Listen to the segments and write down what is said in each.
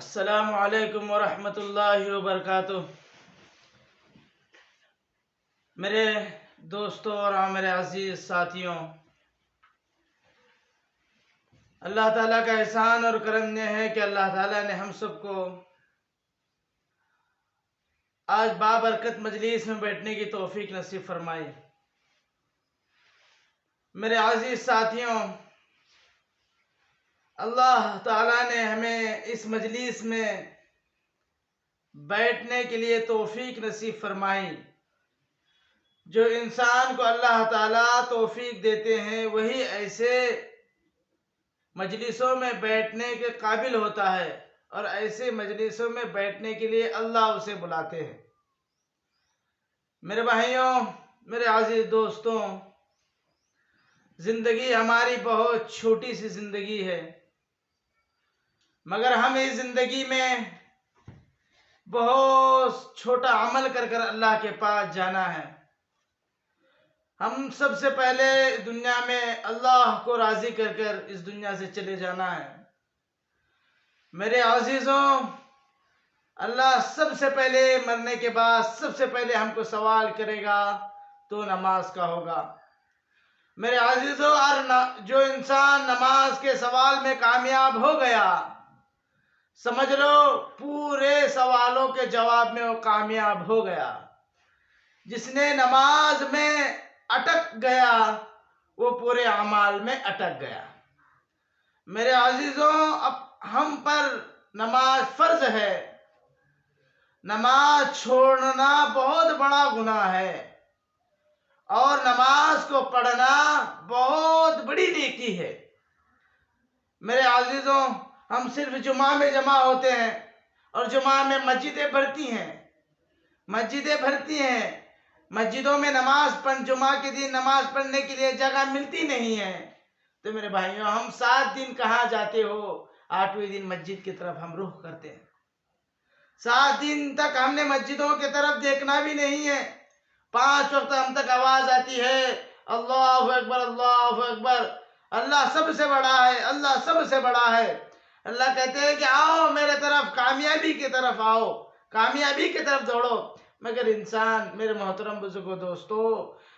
السلام علیکم ورحمۃ اللہ وبرکاتہ۔ میرے دوستوں اور میرے عزیز ساتھیوں، اللہ تعالیٰ کا احسان اور کرم یہ ہے کہ اللہ تعالیٰ نے ہم سب کو آج بابرکت مجلس میں بیٹھنے کی توفیق نصیب فرمائی۔ میرے عزیز ساتھیوں، اللہ تعالیٰ نے ہمیں اس مجلس میں بیٹھنے کے لیے توفیق نصیب فرمائی۔ جو انسان کو اللہ تعالیٰ توفیق دیتے ہیں وہی ایسے مجلسوں میں بیٹھنے کے قابل ہوتا ہے، اور ایسے مجلسوں میں بیٹھنے کے لیے اللہ اسے بلاتے ہیں۔ میرے بھائیوں، میرے عزیز دوستوں، زندگی ہماری بہت چھوٹی سی زندگی ہے، مگر ہم اس زندگی میں بہت چھوٹا عمل کر کر اللہ کے پاس جانا ہے۔ ہم سب سے پہلے دنیا میں اللہ کو راضی کر کر اس دنیا سے چلے جانا ہے۔ میرے عزیزوں، اللہ سب سے پہلے مرنے کے بعد سب سے پہلے ہم کو سوال کرے گا تو نماز کا ہوگا۔ میرے عزیزوں، جو انسان نماز کے سوال میں کامیاب ہو گیا، سمجھ لو پورے سوالوں کے جواب میں وہ کامیاب ہو گیا۔ جس نے نماز میں اٹک گیا وہ پورے اعمال میں اٹک گیا۔ میرے عزیزوں، اب ہم پر نماز فرض ہے۔ نماز چھوڑنا بہت بڑا گناہ ہے، اور نماز کو پڑھنا بہت بڑی نیکی ہے۔ میرے عزیزوں، ہم صرف جمعہ میں جمع ہوتے ہیں، اور جمعہ میں مسجدیں بھرتی ہیں۔ مسجدوں میں جمعہ کے دن نماز پڑھنے کے لیے جگہ ملتی نہیں ہے۔ تو میرے بھائیوں، ہم 7 دن کہاں جاتے ہو؟ 8ویں دن مسجد کی طرف ہم رخ کرتے ہیں۔ 7 دن تک ہم نے مسجدوں کی طرف دیکھنا بھی نہیں ہے۔ 5 وقت ہم تک آواز آتی ہے، اللہ اکبر، اللہ اکبر، اللہ سب سے بڑا ہے، اللہ سب سے بڑا ہے۔ اللہ کہتے ہیں کہ آؤ میرے طرف، کامیابی کی طرف آؤ، کامیابی کی طرف دوڑو۔ مگر انسان، میرے محترم بزرگوں، دوستو،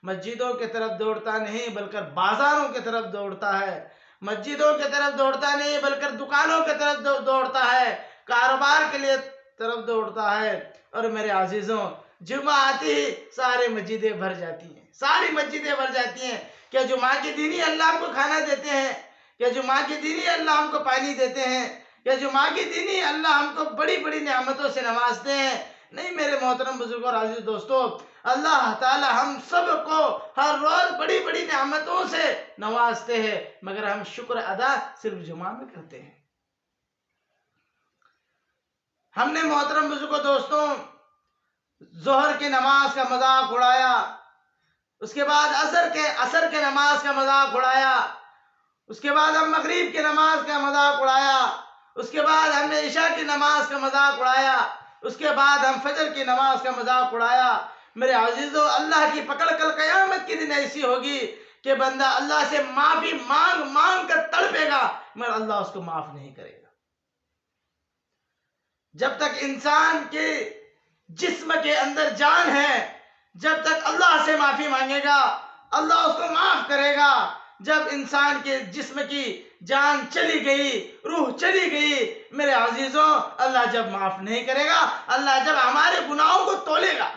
مسجدوں کی طرف دوڑتا نہیں بلکہ بازاروں کی طرف دوڑتا ہے۔ مسجدوں کی طرف دوڑتا نہیں بلکہ دکانوں کی طرف دوڑتا ہے، کاروبار کے لیے طرف دوڑتا ہے۔ اور میرے عزیزوں، جمعہ آتی ہی ساری مسجدیں بھر جاتی ہیں، ساری مسجدیں بھر جاتی ہیں۔ کیا جمعہ کے دن ہی اللہ ہم کو کھانا دیتے ہیں؟ کیا جمعہ کے دن ہی اللہ ہم کو پانی دیتے ہیں؟ کیا جمعہ کے دن ہی اللہ ہم کو بڑی بڑی نعمتوں سے نوازتے ہیں؟ نہیں میرے محترم بزرگوں اور عزیز دوستو، اللہ تعالی ہم سب کو ہر روز بڑی بڑی نعمتوں سے نوازتے ہیں، مگر ہم شکر ادا صرف جمعہ میں کرتے ہیں۔ ہم نے محترم بزرگوں دوستوں ظہر کی نماز کا مذاق اڑایا، اس کے بعد عصر کے نماز کا مذاق اڑایا، اس کے بعد ہم مغرب کی نماز کا مذاق اڑایا، اس کے بعد ہم نے عشاء کی نماز کا مذاق اڑایا، اس کے بعد ہم فجر کی نماز کا مذاق اڑایا۔ میرے عزیزو، اللہ کی پکڑ کل قیامت کے دن ایسی ہوگی کہ بندہ اللہ سے معافی مانگ مانگ کر تڑپے گا، مگر اللہ اس کو معاف نہیں کرے گا۔ جب تک انسان کے جسم کے اندر جان ہے، جب تک اللہ سے معافی مانگے گا اللہ اس کو معاف کرے گا۔ جب انسان کے جسم کی جان چلی گئی، روح چلی گئی، میرے عزیزوں، اللہ جب معاف نہیں کرے گا، اللہ جب ہمارے گناہوں کو تولے گا،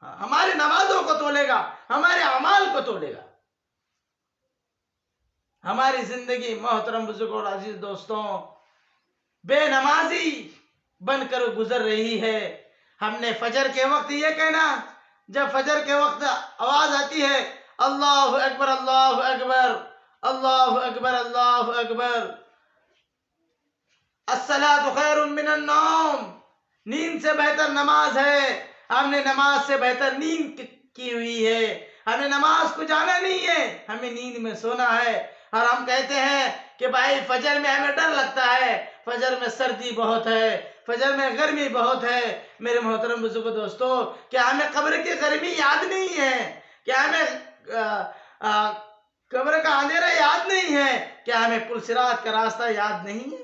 ہمارے نمازوں کو تولے گا، ہمارے اعمال کو تولے گا۔ ہماری زندگی محترم بزرگوں اور عزیز دوستوں بے نمازی بن کر گزر رہی ہے۔ ہم نے فجر کے وقت یہ کہنا، جب فجر کے وقت آواز آتی ہے، اللہ اکبر، اللہ اکبر، اللہ اکبر، اللہ اکبر، الصلاۃ خیر من النوم، نیند سے بہتر نماز ہے۔ ہم نے نماز سے بہتر نیند کی ہوئی ہے۔ ہمیں نماز کو جانا نہیں ہے، ہمیں نیند میں سونا ہے۔ اور ہم کہتے ہیں کہ بھائی فجر میں ہمیں ڈر لگتا ہے، فجر میں سردی بہت ہے، فجر میں گرمی بہت ہے۔ میرے محترم بزرگوں دوستو، کیا ہمیں قبر کی گرمی یاد نہیں ہے؟ کیا ہمیں قبر کا اندھیرا یاد نہیں ہے؟ کیا ہمیں پل صراط کا راستہ یاد نہیں ہے؟